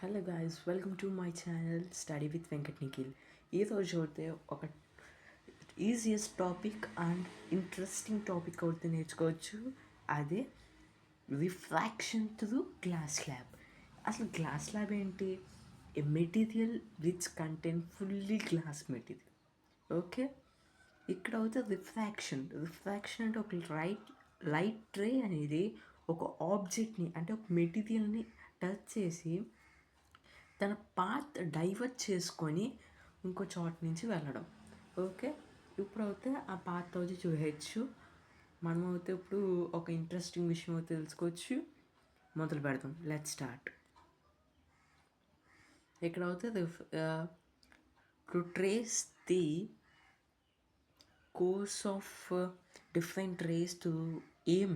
Hello guys, welcome to my channel study with Venkat Nikhil. ఈరోజు అయితే ఒక easiest topic and interesting topic అయితే నేర్చుకోవచ్చు. అదే రిఫ్రాక్షన్ త్రూ గ్లాస్ స్లాబ్. అసలు గ్లాస్ స్లాబ్ ఏంటి? A material which content fully glass material. Okay, ఇక్కడ అయితే రిఫ్రాక్షన్ అంటే ఒక లైట్ రే అనేది ఒక ఆబ్జెక్ట్ని అంటే ఒక మెటీరియల్ని టచ్ చేసి తన పాత్ డైవర్ట్ చేసుకొని ఇంకో చోట నుంచి వెళ్ళడం. ఓకే, ఇప్పుడైతే ఆ పాత్ వచ్చి చూడవచ్చు. మనం అయితే ఇప్పుడు ఒక ఇంట్రెస్టింగ్ విషయం అయితే తెలుసుకోవచ్చు. మొదలు పెడతాం. Let's start. ఇక్కడ అయితే to trace the course of different rays to aim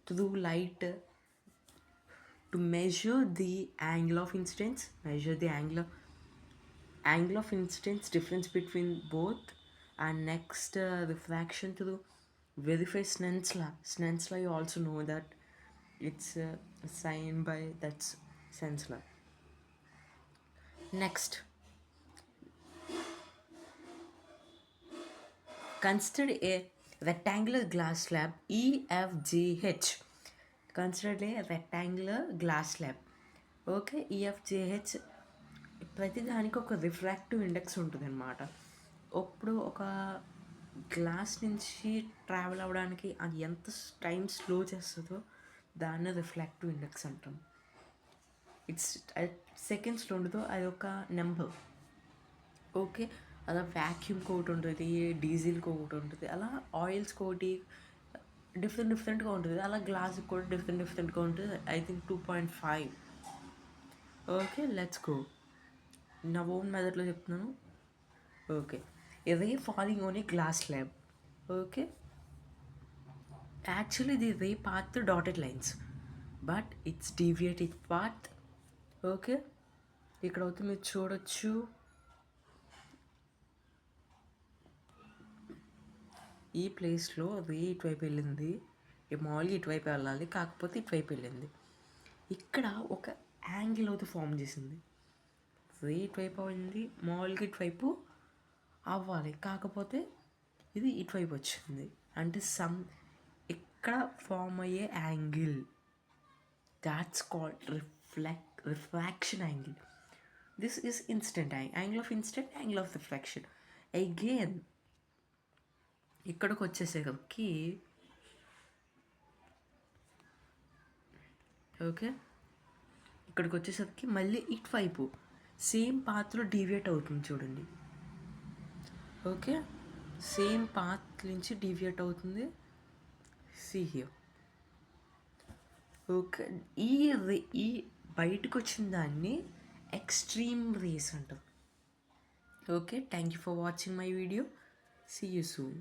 through light to measure the angle of incidence, difference between both, and next refraction to verify Snell's law. You also know that it's signed by that's Snell's law. Next, consider a rectangular glass slab EFGH. Consider a rectangular glass slab. Okay, EFGH ప్రతి దానికి ఒక refractive index ఉంటుంది అన్నమాట. ఇప్పుడు ఒక glass నుంచి travel అవ్వడానికి అది ఎంత టైం స్లో చేస్తుందో దాన్ని రిఫ్రాక్టివ్ ఇండెక్స్ అంటాం. ఇట్స్ సెకండ్స్లో ఉండదో అది ఒక నెంబర్. ఓకే, అలా వ్యాక్యూమ్కి ఒకటి ఉంటుంది, డీజిల్కి ఒకటి ఉంటుంది, అలా ఆయిల్స్కి ఒకటి డిఫరెంట్గా ఉంటుంది. అలా గ్లాస్కి కూడా డిఫరెంట్గా ఉంటుంది. I think 2.5. Okay, let's go. నా ఓన్ మెథడ్లో చెప్తున్నాను. Okay, a ray falling on a glass slab. Okay, actually the ray path through dotted lines, but it's deviated path. Okay, ఇక్కడ అయితే మీరు చూడొచ్చు. ఈ ప్లేస్లో రే ఇటువైపు వెళ్ళింది. మామూలుగా ఇటువైపు వెళ్ళాలి, కాకపోతే ఇటువైపు వెళ్ళింది. ఇక్కడ ఒక యాంగిల్ అయితే ఫామ్ చేసింది. రే ఇటువైపు అయింది, మామూలుగా ఇటువైపు అవ్వాలి, కాకపోతే ఇది ఇటువైపు వచ్చింది. అంటే ఇక్కడ ఫామ్ అయ్యే angle that's called refraction angle. This is instant angle of instant, angle of refraction. Again ఇక్కడికి వచ్చేసరికి ఓకే, ఇక్కడికి వచ్చేసరికి మళ్ళీ ఇటువైపు సేమ్ పాత్లో డీవియేట్ అవుతుంది చూడండి. ఓకే, సేమ్ పాత్ నుంచి డీవియేట్ అవుతుంది. See here. ఓకే, ఈ బయటకు వచ్చిన దాన్ని ఎక్స్ట్రీమ్ రేస్ అంటారు. Okay, thank you for watching my video. See you soon.